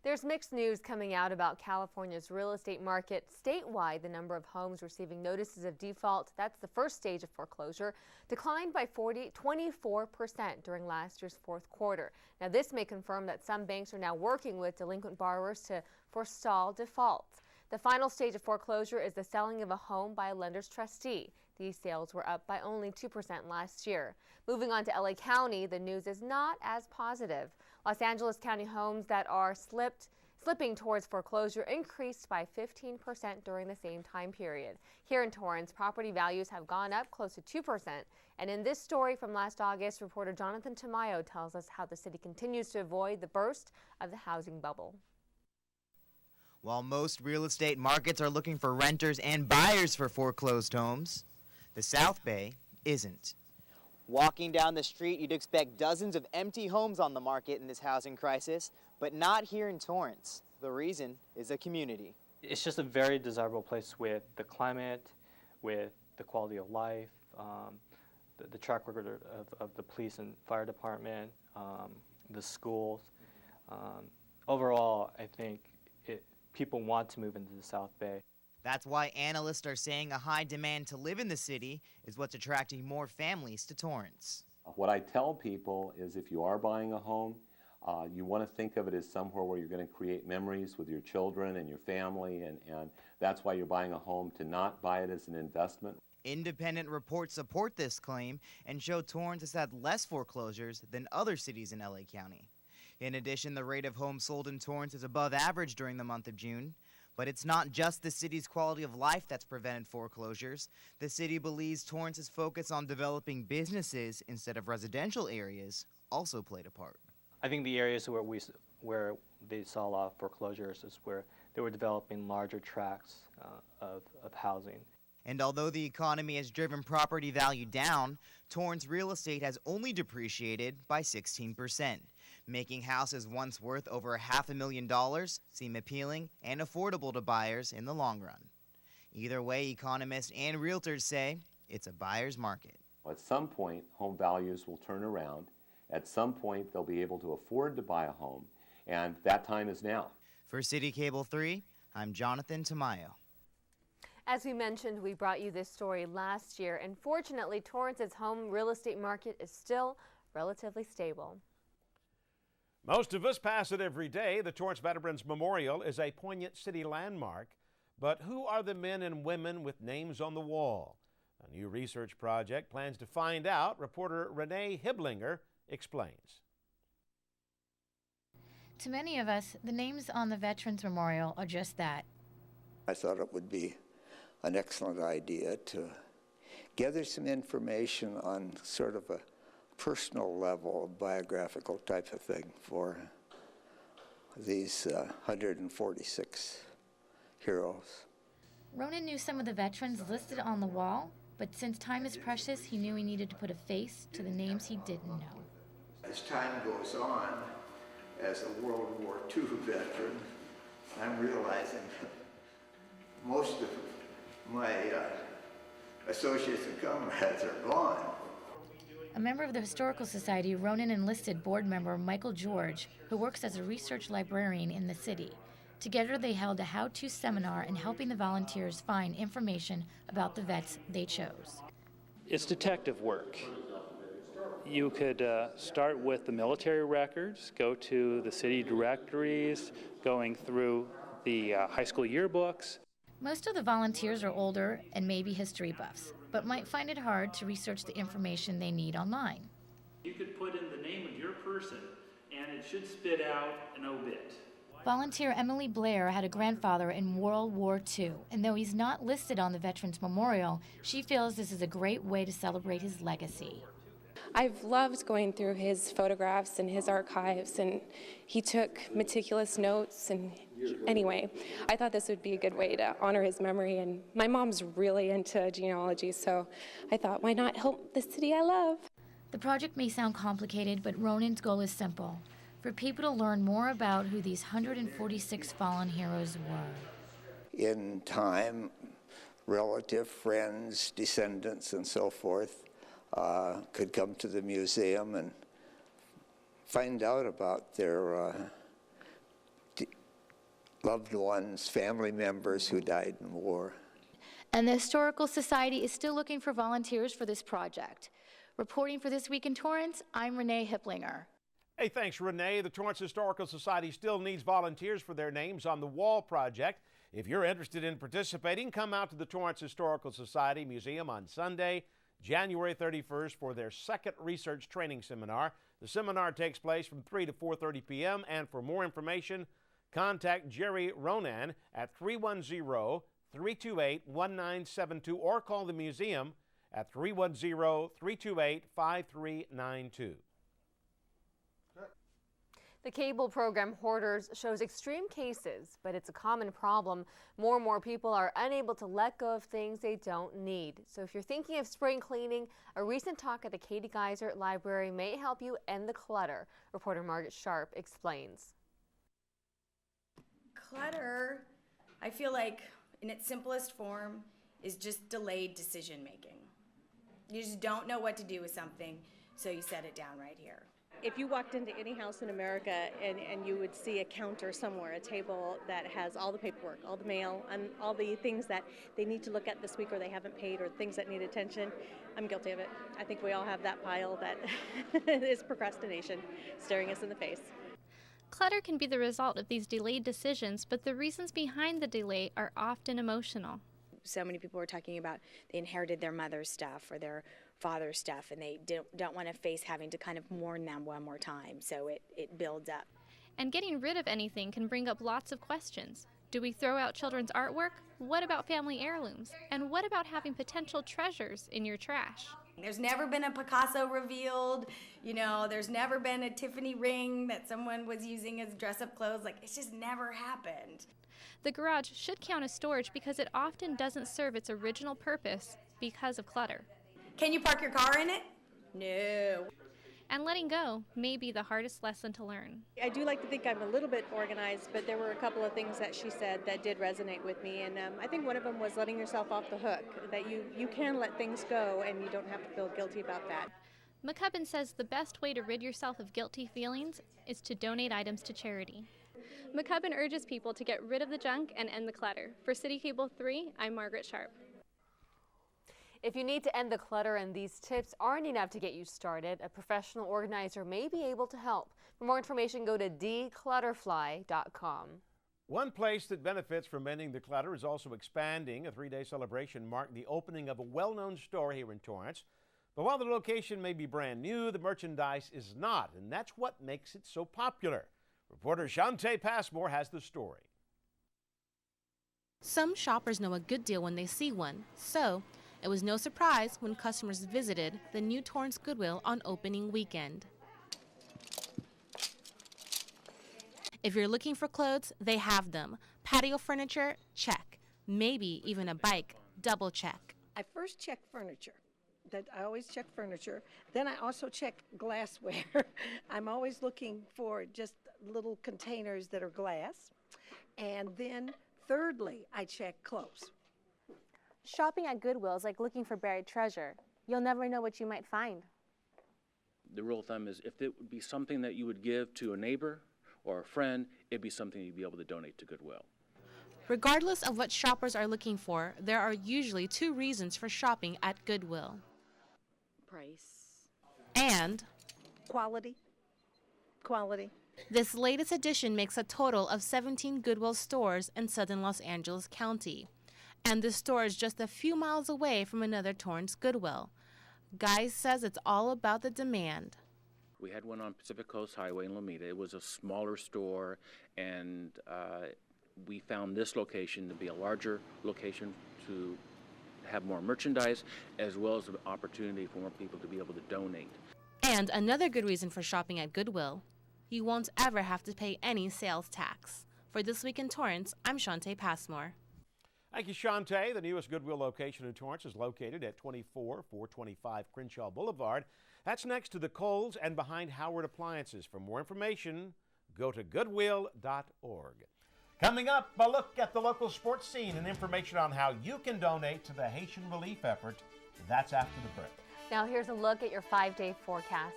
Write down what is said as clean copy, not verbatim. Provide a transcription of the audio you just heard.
There's mixed news coming out about California's real estate market. Statewide, the number of homes receiving notices of default, that's the first stage of foreclosure, declined by 24% during last year's fourth quarter. Now, this may confirm that some banks are now working with delinquent borrowers to forestall defaults. The final stage of foreclosure is the selling of a home by a lender's trustee. These sales were up by only 2% last year. Moving on to LA County, the news is not as positive. Los Angeles County homes that are slipping towards foreclosure increased by 15% during the same time period. Here in Torrance, property values have gone up close to 2%. And in this story from last August, reporter Jonathan Tamayo tells us how the city continues to avoid the burst of the housing bubble. While most real estate markets are looking for renters and buyers for foreclosed homes, the South Bay isn't. Walking down the street, you'd expect dozens of empty homes on the market in this housing crisis, but not here in Torrance. The reason is the community. It's just a very desirable place with the climate, with the quality of life, the track record of the police and fire department, the schools. Overall, I think people want to move into the South Bay. That's why analysts are saying a high demand to live in the city is what's attracting more families to Torrance. What I tell people is if you are buying a home, you want to think of it as somewhere where you're going to create memories with your children and your family, and that's why you're buying a home, to not buy it as an investment. Independent reports support this claim and show Torrance has had less foreclosures than other cities in LA County. In addition, the rate of homes sold in Torrance is above average during the month of June. But it's not just the city's quality of life that's prevented foreclosures. The city believes Torrance's focus on developing businesses instead of residential areas also played a part. I think the areas where they saw a lot of foreclosures is where they were developing larger tracts of housing. And although the economy has driven property value down, Torrance real estate has only depreciated by 16%. Making houses once worth over $500,000 seem appealing and affordable to buyers in the long run. Either way, economists and realtors say it's a buyer's market. At some point, home values will turn around. At some point, they'll be able to afford to buy a home, and that time is now. For City Cable 3, I'm Jonathan Tamayo. As we mentioned, we brought you this story last year, and fortunately, Torrance's home real estate market is still relatively stable. Most of us pass it every day. The Torrance Veterans Memorial is a poignant city landmark. But who are the men and women with names on the wall? A new research project plans to find out. Reporter Renee Hiblinger explains. To many of us, the names on the Veterans Memorial are just that. I thought it would be an excellent idea to gather some information on sort of a personal level, biographical type of thing for these 146 heroes. Ronan knew some of the veterans listed on the wall, but since time is precious, he knew he needed to put a face to the names he didn't know. As time goes on, as a World War II veteran, I'm realizing that most of my associates and comrades are gone. A member of the Historical Society, Ronan enlisted board member Michael George, who works as a research librarian in the city. Together they held a how-to seminar in helping the volunteers find information about the vets they chose. It's detective work. You could start with the military records, go to the city directories, going through the high school yearbooks. Most of the volunteers are older and maybe history buffs, but might find it hard to research the information they need online. You could put in the name of your person, and it should spit out an obit. Volunteer Emily Blair had a grandfather in World War II, and though he's not listed on the Veterans Memorial, she feels this is a great way to celebrate his legacy. I've loved going through his photographs and his archives, and he took meticulous notes, and anyway, I thought this would be a good way to honor his memory, and my mom's really into genealogy, so I thought, why not help the city I love? The project may sound complicated, but Ronan's goal is simple: for people to learn more about who these 146 fallen heroes were. In time, relative, friends, descendants, and so forth could come to the museum and find out about their loved ones, family members who died in war. And the Historical Society is still looking for volunteers for this project. Reporting for This Week in Torrance, I'm Renee Hipplinger. Hey, thanks, Renee. The Torrance Historical Society still needs volunteers for their names on the wall project. If you're interested in participating, come out to the Torrance Historical Society Museum on Sunday, January 31st for their second research training seminar. The seminar takes place from 3 to 4:30 p.m. And for more information, contact Jerry Ronan at 310-328-1972 or call the museum at 310-328-5392. The cable program Hoarders shows extreme cases, but it's a common problem. More and more people are unable to let go of things they don't need. So if you're thinking of spring cleaning, a recent talk at the Katie Geiser Library may help you end the clutter. Reporter Margaret Sharp explains. Clutter, I feel like in its simplest form, is just delayed decision making. You just don't know what to do with something, so you set it down right here. If you walked into any house in America and you would see a counter somewhere, a table that has all the paperwork, all the mail, and all the things that they need to look at this week or they haven't paid or things that need attention, I'm guilty of it. I think we all have that pile that is procrastination staring us in the face. Clutter can be the result of these delayed decisions, but the reasons behind the delay are often emotional. So many people are talking about they inherited their mother's stuff or their father's stuff, and they don't want to face having to kind of mourn them one more time, so it builds up. And getting rid of anything can bring up lots of questions. Do we throw out children's artwork? What about family heirlooms? And what about having potential treasures in your trash? There's never been a Picasso revealed, there's never been a Tiffany ring that someone was using as dress-up clothes. Like, it's just never happened. The garage should count as storage because it often doesn't serve its original purpose because of clutter. Can you park your car in it? No. And letting go may be the hardest lesson to learn. I do like to think I'm a little bit organized, but there were a couple of things that she said that did resonate with me, and I think one of them was letting yourself off the hook, that you can let things go and you don't have to feel guilty about that. McCubbin says the best way to rid yourself of guilty feelings is to donate items to charity. McCubbin urges people to get rid of the junk and end the clutter. For City Cable 3, I'm Margaret Sharp. If you need to end the clutter and these tips aren't enough to get you started, a professional organizer may be able to help. For more information, go to declutterfly.com. One place that benefits from ending the clutter is also expanding. A 3-day celebration marked the opening of a well-known store here in Torrance. But while the location may be brand new, the merchandise is not, and that's what makes it so popular. Reporter Shantae Passmore has the story. Some shoppers know a good deal when they see one, so it was no surprise when customers visited the new Torrance Goodwill on opening weekend. If you're looking for clothes, they have them. Patio furniture, check. Maybe even a bike, double check. I first check furniture. I always check furniture. Then I also check glassware. I'm always looking for just little containers that are glass. And then thirdly, I check clothes. Shopping at Goodwill is like looking for buried treasure. You'll never know what you might find. The rule of thumb is if it would be something that you would give to a neighbor or a friend, it'd be something you'd be able to donate to Goodwill. Regardless of what shoppers are looking for, there are usually 2 reasons for shopping at Goodwill. Price. And quality. Quality. This latest addition makes a total of 17 Goodwill stores in southern Los Angeles County. And this store is just a few miles away from another Torrance Goodwill. Guy says it's all about the demand. We had one on Pacific Coast Highway in Lomita. It was a smaller store, and we found this location to be a larger location to have more merchandise, as well as an opportunity for more people to be able to donate. And another good reason for shopping at Goodwill, you won't ever have to pay any sales tax. For This Week in Torrance, I'm Shantae Passmore. Thank you, Shantae. The newest Goodwill location in Torrance is located at 24425 Crenshaw Boulevard. That's next to the Kohl's and behind Howard Appliances. For more information, go to goodwill.org. Coming up, a look at the local sports scene and information on how you can donate to the Haitian relief effort. That's after the break. Now here's a look at your 5-day forecast.